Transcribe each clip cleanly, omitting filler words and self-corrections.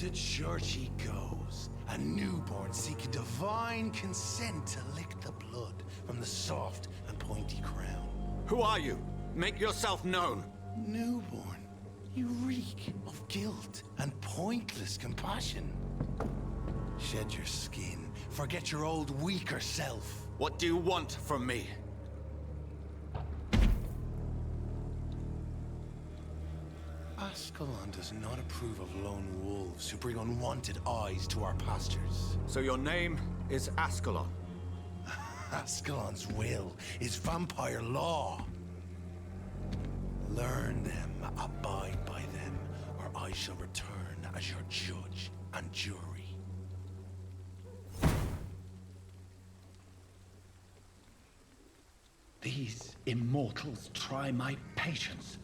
to church he goes, a newborn seeking divine consent to lick the blood from the soft and pointy crown. Who are you? Make yourself known. Newborn, you reek of guilt and pointless compassion. Shed your skin, forget your old weaker self. What do you want from me? Ascalon does not approve of lone wolves who bring unwanted eyes to our pastures. So your name is Ascalon? Ascalon's will is vampire law. Learn them, abide by them, or I shall return as your judge and jury. These immortals try my patience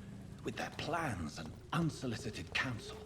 with their plans and unsolicited counsel.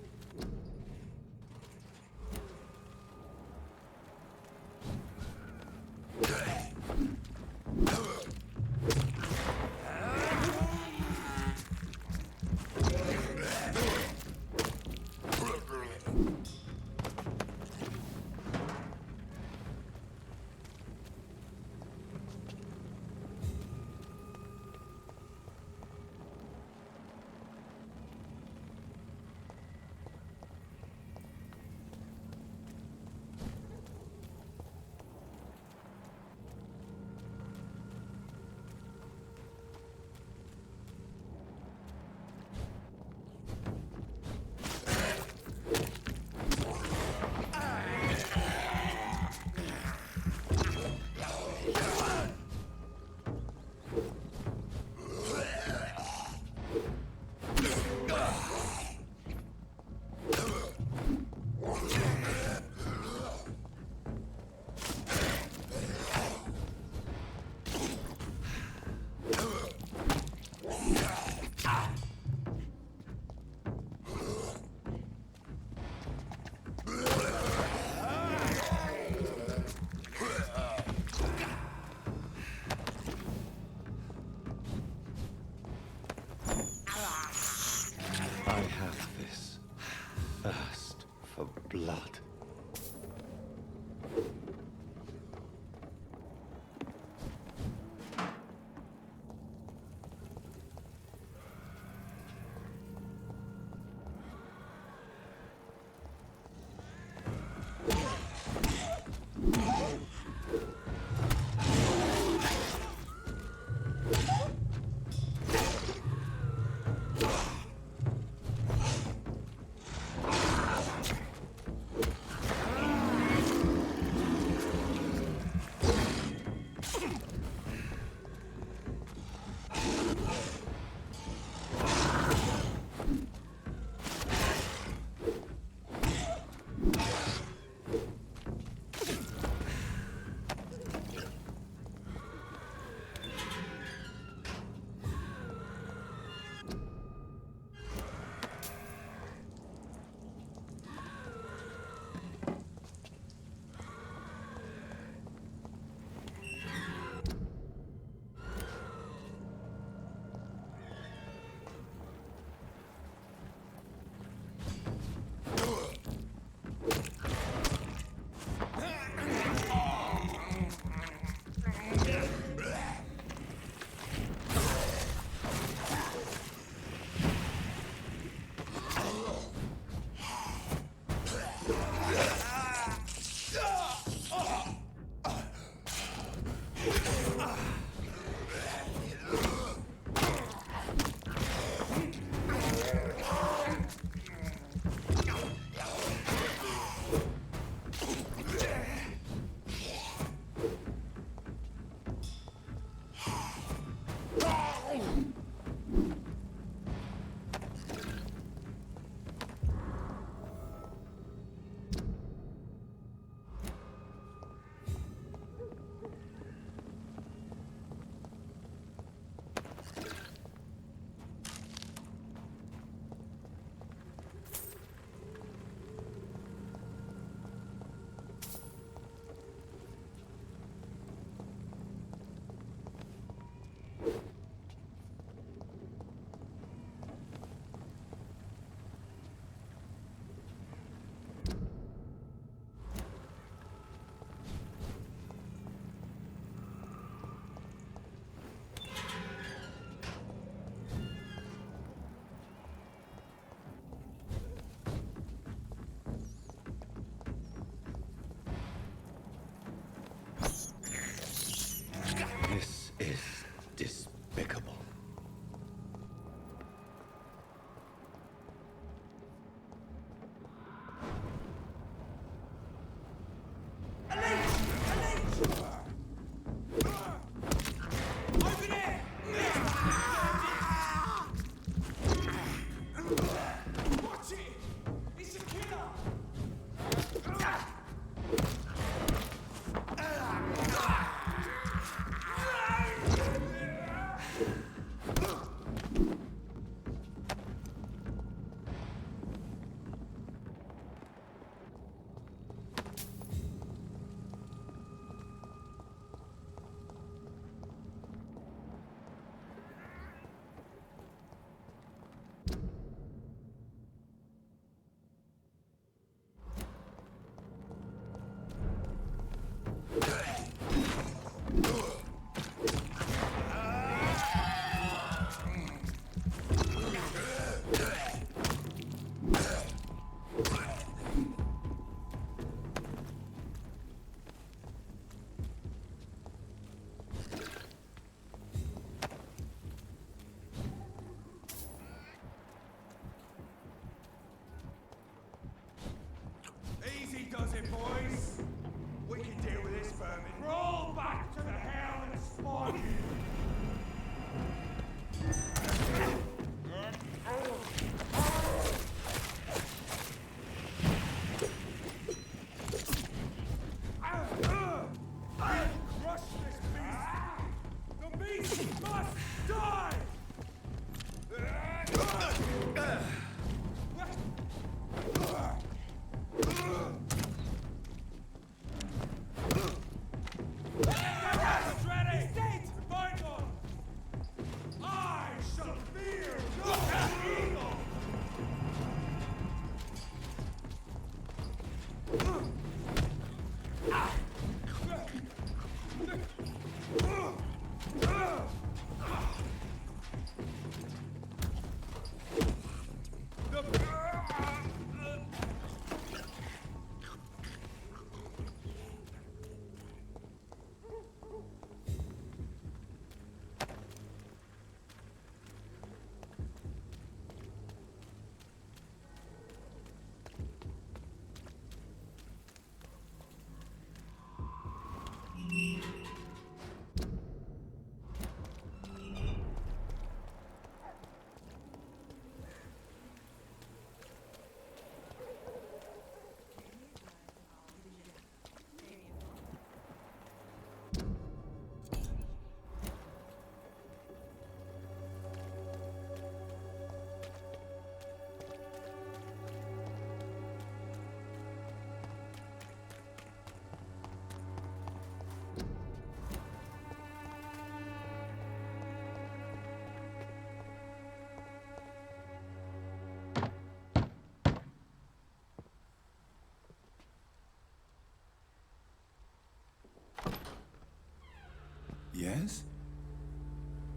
Yes?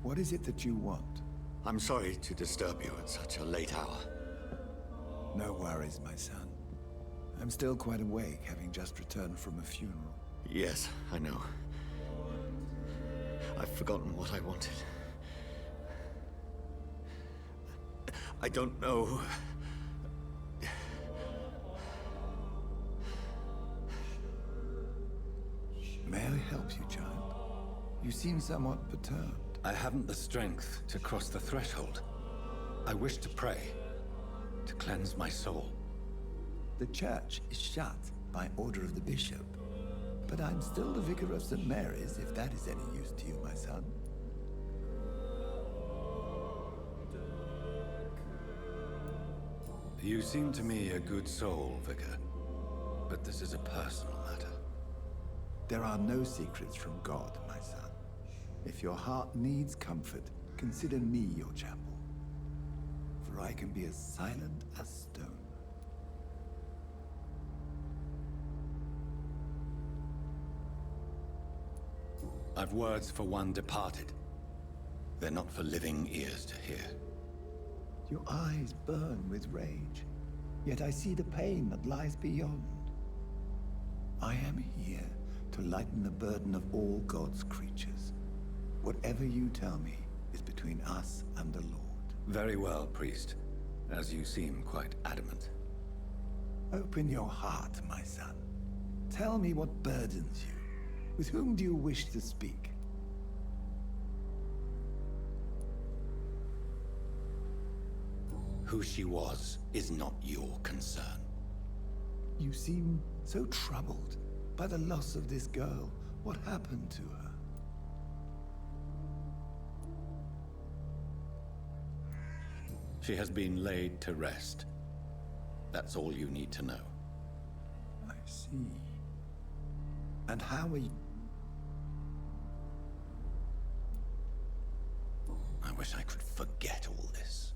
What is it that you want? I'm sorry to disturb you at such a late hour. No worries, my son. I'm still quite awake, having just returned from a funeral. Yes, I know. I've forgotten what I wanted. I don't know. May I help you, child? You seem somewhat perturbed. I haven't the strength to cross the threshold. I wish to pray, to cleanse my soul. The church is shut by order of the bishop. But I'm still the vicar of St. Mary's, if that is any use to you, my son. You seem to me a good soul, Vicar. But this is a personal matter. There are no secrets from God, my son. If your heart needs comfort, consider me your chapel. For I can be as silent as stone. I've words for one departed. They're not for living ears to hear. Your eyes burn with rage, yet I see the pain that lies beyond. I am here to lighten the burden of all God's creatures. Whatever you tell me is between us and the Lord. Very well, priest. As you seem quite adamant. Open your heart, my son. Tell me what burdens you. With whom do you wish to speak? Who she was is not your concern. You seem so troubled by the loss of this girl. What happened to her? She has been laid to rest. That's all you need to know. I see. And how are you? I wish I could forget all this.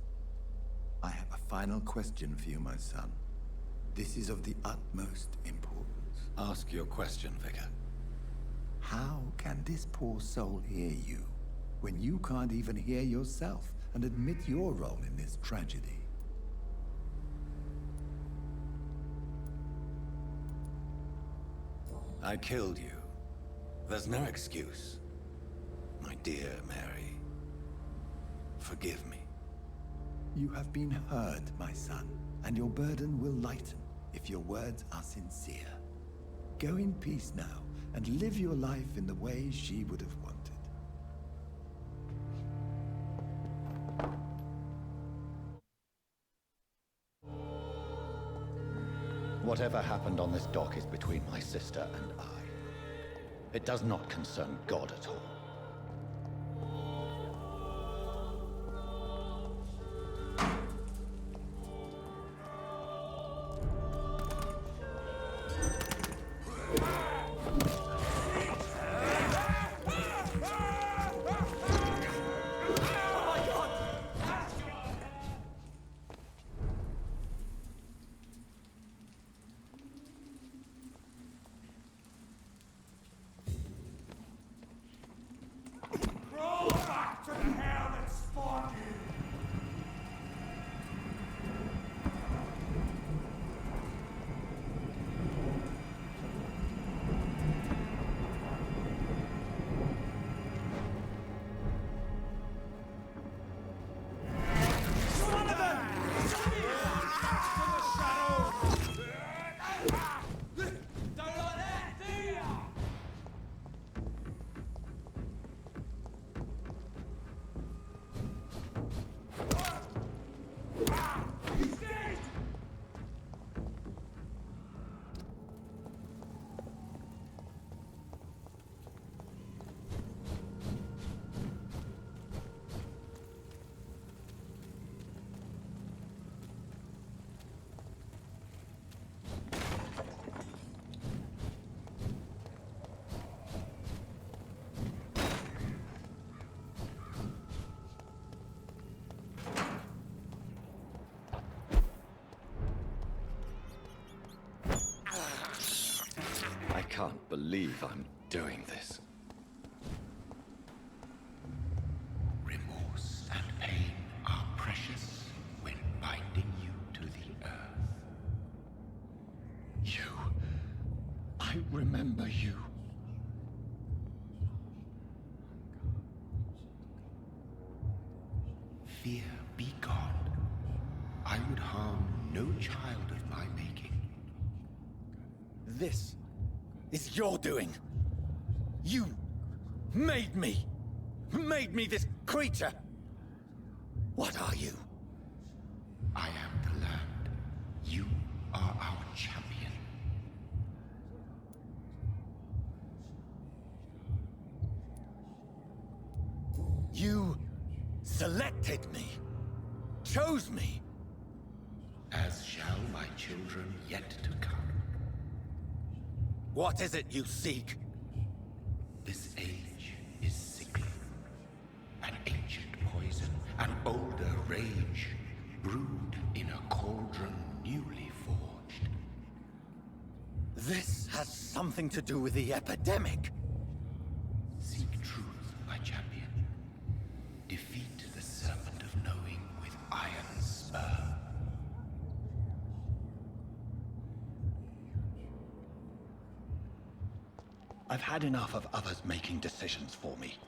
I have a final question for you, my son. This is of the utmost importance. Ask your question, Vicar. How can this poor soul hear you when you can't even hear yourself and admit your role in this tragedy? I killed you. There's no excuse. My dear Mary, forgive me. You have been heard, my son, and your burden will lighten if your words are sincere. Go in peace now, and live your life in the way she would have wanted. Whatever happened on this dock is between my sister and I. It does not concern God at all. I can't believe I'm doing this. I remember you. Fear be gone. I would harm no child of my making. This is your doing. You made me. Made me this creature. What are you? I am the land. You are our champion. You selected me. Chose me. As shall my children yet to come. What is it you seek? This age is sickly. An ancient poison, an older rage, brewed in a cauldron newly forged. This has something to do with the epidemic. Seek truth, my champion. Defeat the serpent of knowing with iron spur. I've had enough of others making decisions for me,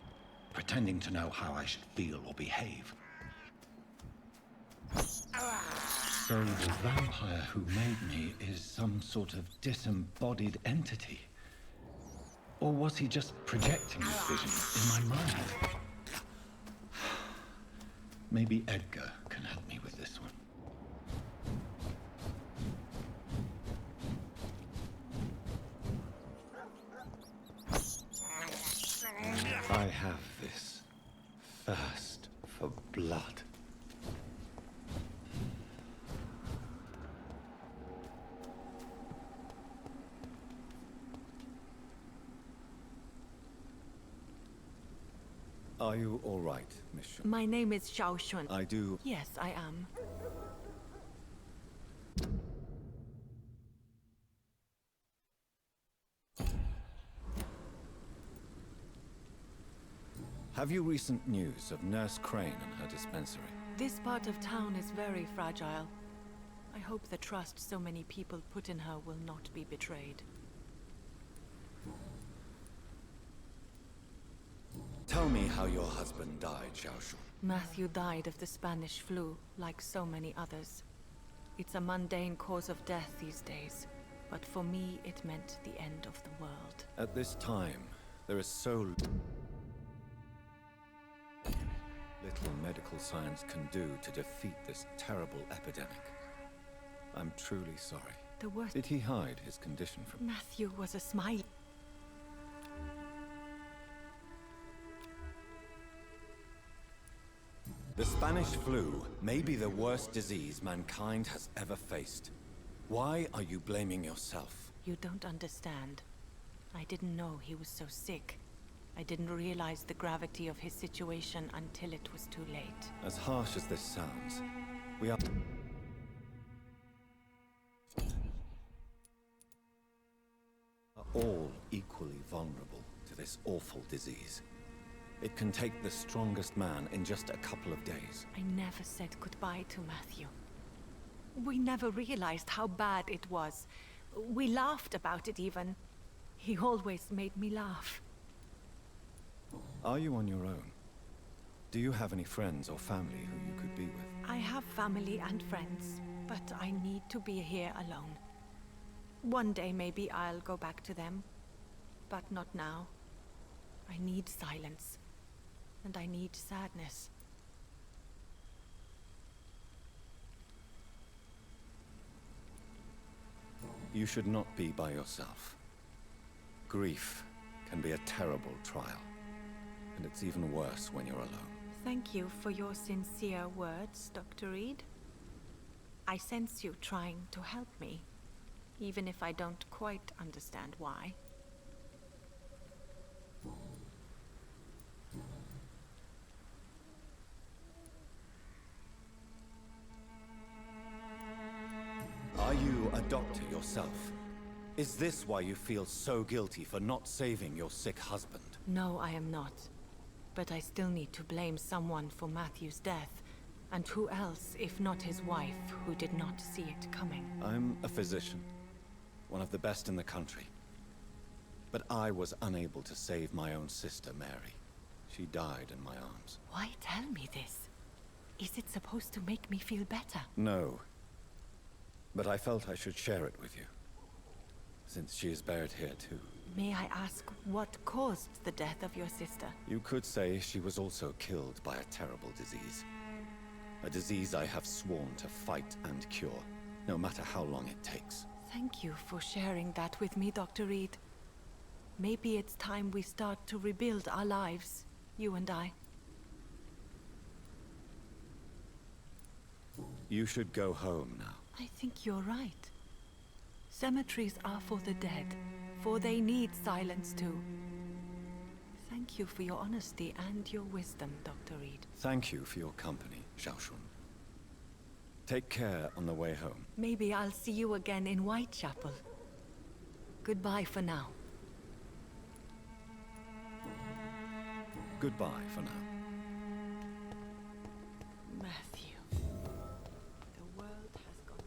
pretending to know how I should feel or behave. So the vampire who made me is some sort of disembodied entity? Or was he just projecting his visions in my mind? Maybe Edgar can help me with this one. I have this thirst for blood. Are you all right, Miss Shun? My name is Xiao Shun. I do... Yes, I am. Have you recent news of Nurse Crane and her dispensary? This part of town is very fragile. I hope the trust so many people put in her will not be betrayed. Tell me how your husband died, Xiaoshun. Matthew died of the Spanish flu, like so many others. It's a mundane cause of death these days, but for me it meant the end of the world. At this time, there is so little medical science can do to defeat this terrible epidemic. I'm truly sorry. The worst... Did he hide his condition from... Matthew was a smile. The Spanish flu may be the worst disease mankind has ever faced. Why are you blaming yourself? You don't understand. I didn't know he was so sick. I didn't realize the gravity of his situation until it was too late. As harsh as this sounds, we are all equally vulnerable to this awful disease. It can take the strongest man in just a couple of days. I never said goodbye to Matthew. We never realized how bad it was. We laughed about it even. He always made me laugh. Are you on your own? Do you have any friends or family who you could be with? I have family and friends, but I need to be here alone. One day maybe I'll go back to them, but not now. I need silence, and I need sadness. You should not be by yourself. Grief can be a terrible trial, and it's even worse when you're alone. Thank you for your sincere words, Dr. Reed. I sense you trying to help me, even if I don't quite understand why. Are you a doctor yourself? Is this why you feel so guilty for not saving your sick husband? No, I am not. But I still need to blame someone for Matthew's death. And who else, if not his wife, who did not see it coming? I'm a physician. One of the best in the country. But I was unable to save my own sister, Mary. She died in my arms. Why tell me this? Is it supposed to make me feel better? No. But I felt I should share it with you. Since she is buried here too. May I ask what caused the death of your sister? You could say she was also killed by a terrible disease. A disease I have sworn to fight and cure, no matter how long it takes. Thank you for sharing that with me, Dr. Reed. Maybe it's time we start to rebuild our lives, you and I. You should go home now. I think you're right. Cemeteries are for the dead, for they need silence too. Thank you for your honesty and your wisdom, Dr. Reed. Thank you for your company, Xiaoshun. Take care on the way home. Maybe I'll see you again in Whitechapel. Goodbye for now. Goodbye for now. Matthew. The world has gone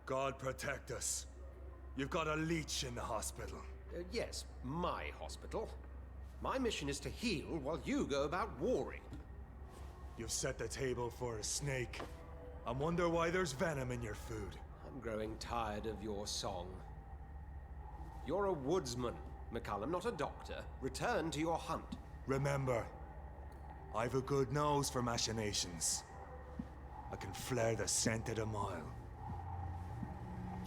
God protect us. You've got a leech in the hospital. Yes, my hospital. My mission is to heal while you go about warring. You've set the table for a snake. I wonder why there's venom in your food. I'm growing tired of your song. You're a woodsman, McCallum, not a doctor. Return to your hunt. Remember, I've a good nose for machinations. I can flare the scent at a mile.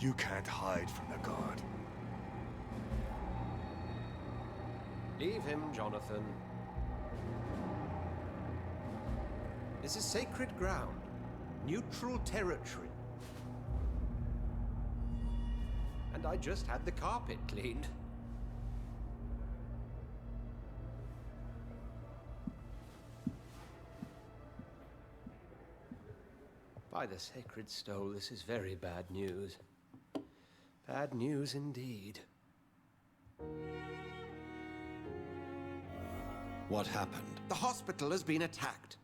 You can't hide from the god. Leave him, Jonathan. This is sacred ground. Neutral territory. And I just had the carpet cleaned. By the sacred stole, this is very bad news. Bad news indeed. What happened? The hospital has been attacked.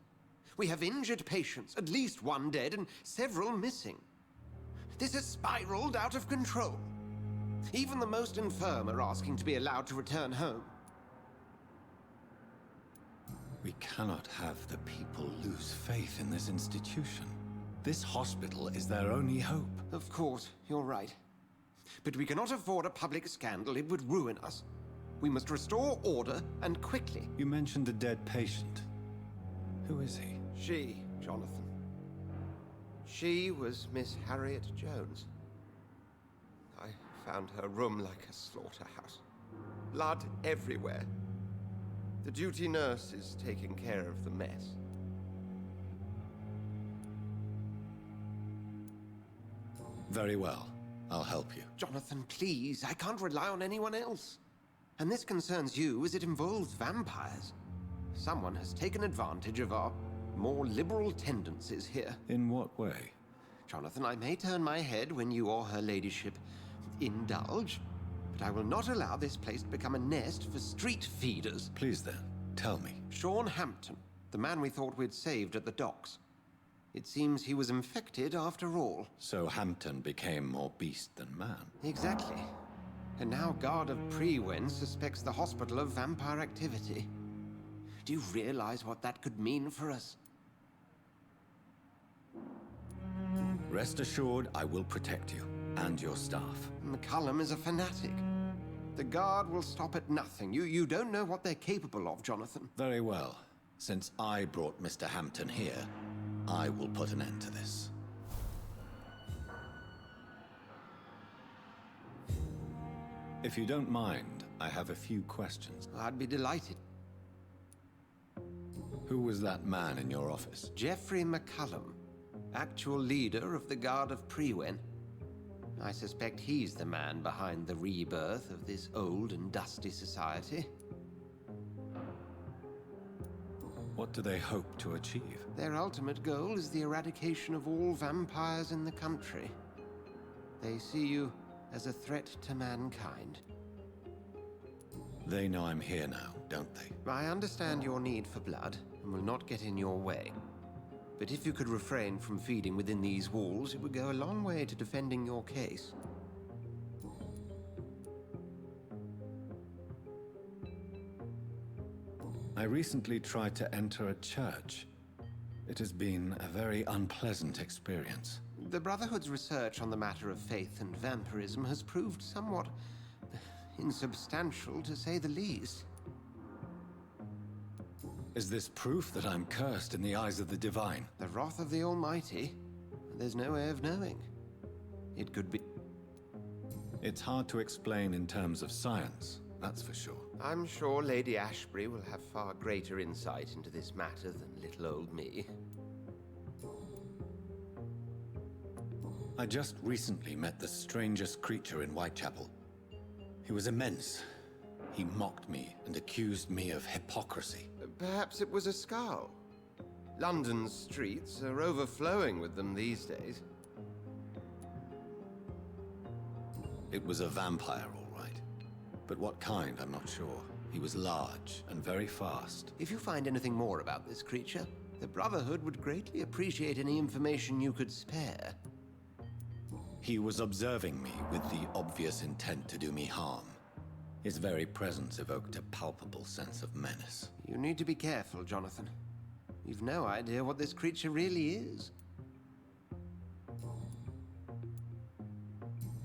We have injured patients, at least one dead and several missing. This has spiraled out of control. Even the most infirm are asking to be allowed to return home. We cannot have the people lose faith in this institution. This hospital is their only hope. Of course, you're right. But we cannot afford a public scandal. It would ruin us. We must restore order, and quickly. You mentioned a dead patient. Who is he? She, Jonathan. She was Miss Harriet Jones. I found her room like a slaughterhouse. Blood everywhere. The duty nurse is taking care of the mess. Very well. I'll help you. Jonathan, please. I can't rely on anyone else. And this concerns you as it involves vampires. Someone has taken advantage of our more liberal tendencies here. In what way? Jonathan, I may turn my head when you or her ladyship indulge, but I will not allow this place to become a nest for street feeders. Please then, tell me. Sean Hampton, the man we thought we'd saved at the docks. It seems he was infected after all. So Hampton became more beast than man. Exactly. And now Guard of Prewen suspects the hospital of vampire activity. Do you realize what that could mean for us? Rest assured, I will protect you and your staff. McCallum is a fanatic. The Guard will stop at nothing. You don't know what they're capable of, Jonathan. Very well. Since I brought Mr. Hampton here, I will put an end to this. If you don't mind, I have a few questions. I'd be delighted. Who was that man in your office? Geoffrey McCallum, actual leader of the Guard of Prewen. I suspect he's the man behind the rebirth of this old and dusty society. What do they hope to achieve? Their ultimate goal is the eradication of all vampires in the country. They see you as a threat to mankind. They know I'm here now, don't they? I understand your need for blood and will not get in your way. But if you could refrain from feeding within these walls, it would go a long way to defending your case. I recently tried to enter a church. It has been a very unpleasant experience. The Brotherhood's research on the matter of faith and vampirism has proved somewhat insubstantial, to say the least. Is this proof that I'm cursed in the eyes of the divine? The wrath of the Almighty? There's no way of knowing. It could be... It's hard to explain in terms of science, that's for sure. I'm sure Lady Ashbury will have far greater insight into this matter than little old me. I just recently met the strangest creature in Whitechapel. He was immense. He mocked me and accused me of hypocrisy. Perhaps it was a skull. London's streets are overflowing with them these days. It was a vampire, all right. But what kind, I'm not sure. He was large and very fast. If you find anything more about this creature, the Brotherhood would greatly appreciate any information you could spare. He was observing me with the obvious intent to do me harm. His very presence evoked a palpable sense of menace. You need to be careful, Jonathan. You've no idea what this creature really is.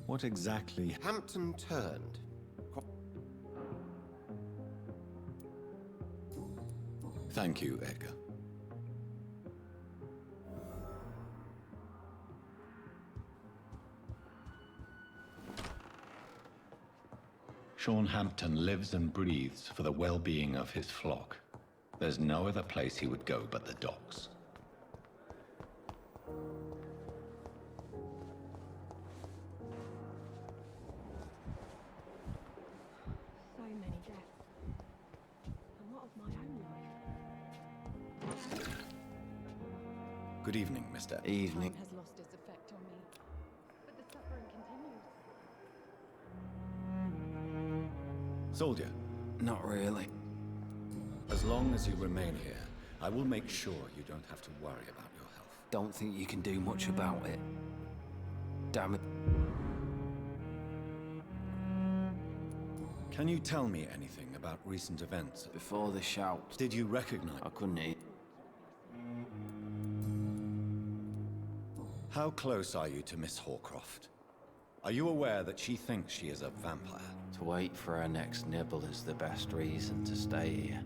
What exactly? Hampton turned. Thank you, Edgar. Sean Hampton lives and breathes for the well-being of his flock. There's no other place he would go but the docks. So many deaths. And what of my own life? Good evening, Mr. Evening. Time has lost its effect on me. But the suffering continues. Soldier, Not really. as long as you remain here, I will make sure you don't have to worry about your health. Don't think you can do much about it. Damn it. Can you tell me anything about recent events? Before the shout, Did you recognize? I couldn't eat. How close are you to Miss Horcroft? Are you aware that she thinks she is a vampire? To wait for her next nibble is the best reason to stay here.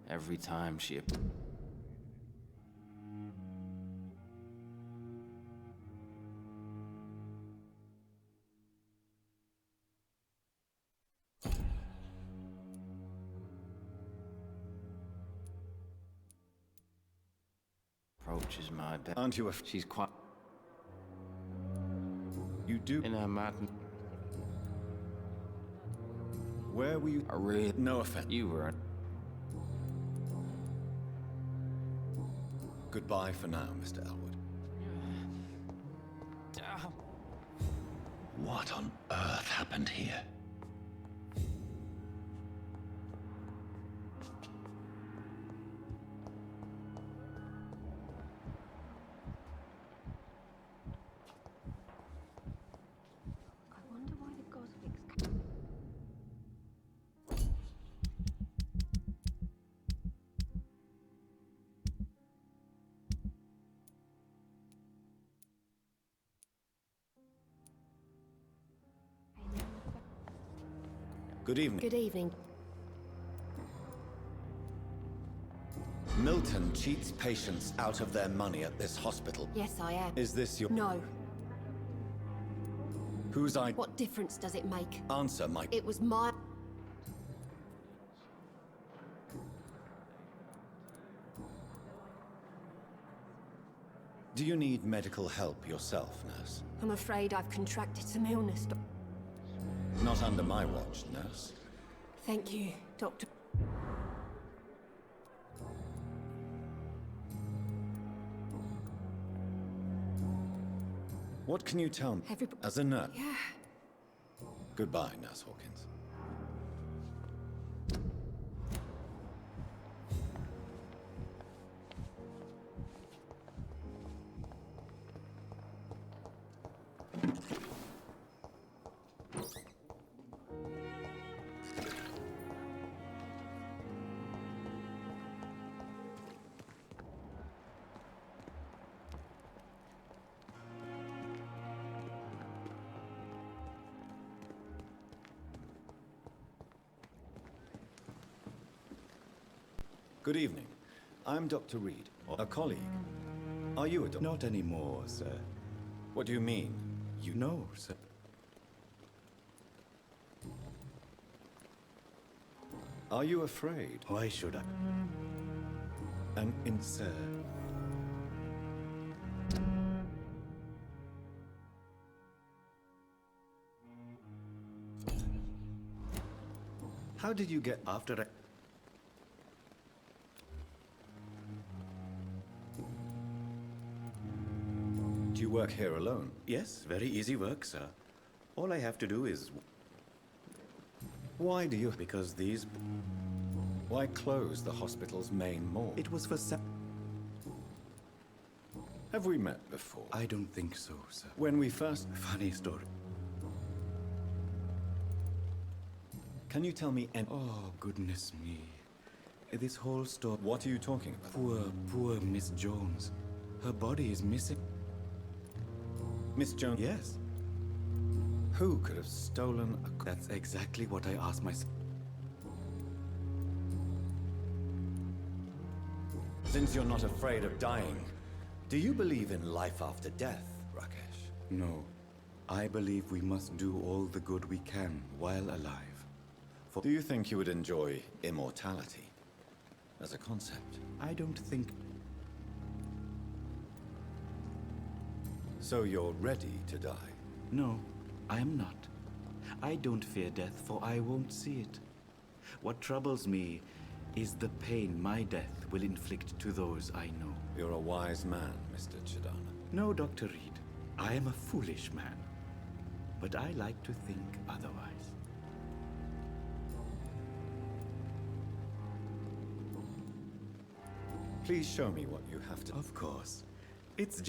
Every time she... approaches my bed. Aren't you She's quite... You do? in her madness. Where were you? I really... No offense. You were... Goodbye for now, Mr. Elwood. What on earth happened here? I wonder why the Goswicks... Good evening. Good evening. Milton cheats patients out of their money at this hospital. Yes, I am. Is this your... No. Whose I... What difference does it make? Answer my... It was my... Do you need medical help yourself, nurse? I'm afraid I've contracted some illness. Not under my watch, nurse. Thank you, Doctor. What can you tell me? As a nurse? Yeah. Goodbye, Nurse Hawkins. Good evening. I'm Dr. Reed, a colleague. Are you a doctor? Not anymore, sir. What do you mean? You know, sir. Are you afraid? Why should I? Sir. How did you get... After I... Do you work here alone? Yes, very easy work, sir. All I have to do is... Why do you... Because these... Why close the hospital's main morgue? It was for Have we met before? I don't think so, sir. When we first... Funny story. Can you tell me any... Oh, goodness me. This whole story... What are you talking about? Poor Miss Jones. Her body is missing. Miss Jones? Yes. Who could have stolen a... That's exactly what I asked myself. Since you're not afraid of dying, do you believe in life after death, Rakesh? No. I believe we must do all the good we can while alive. Do you think you would enjoy immortality as a concept? I don't think... So you're ready to die? No, I am not. I don't fear death, for I won't see it. What troubles me is the pain my death will inflict to those I know. You're a wise man, Mr. Chidana. No, Dr. Reed. I am a foolish man. But I like to think otherwise. Please show me what you have to... Of course. It's...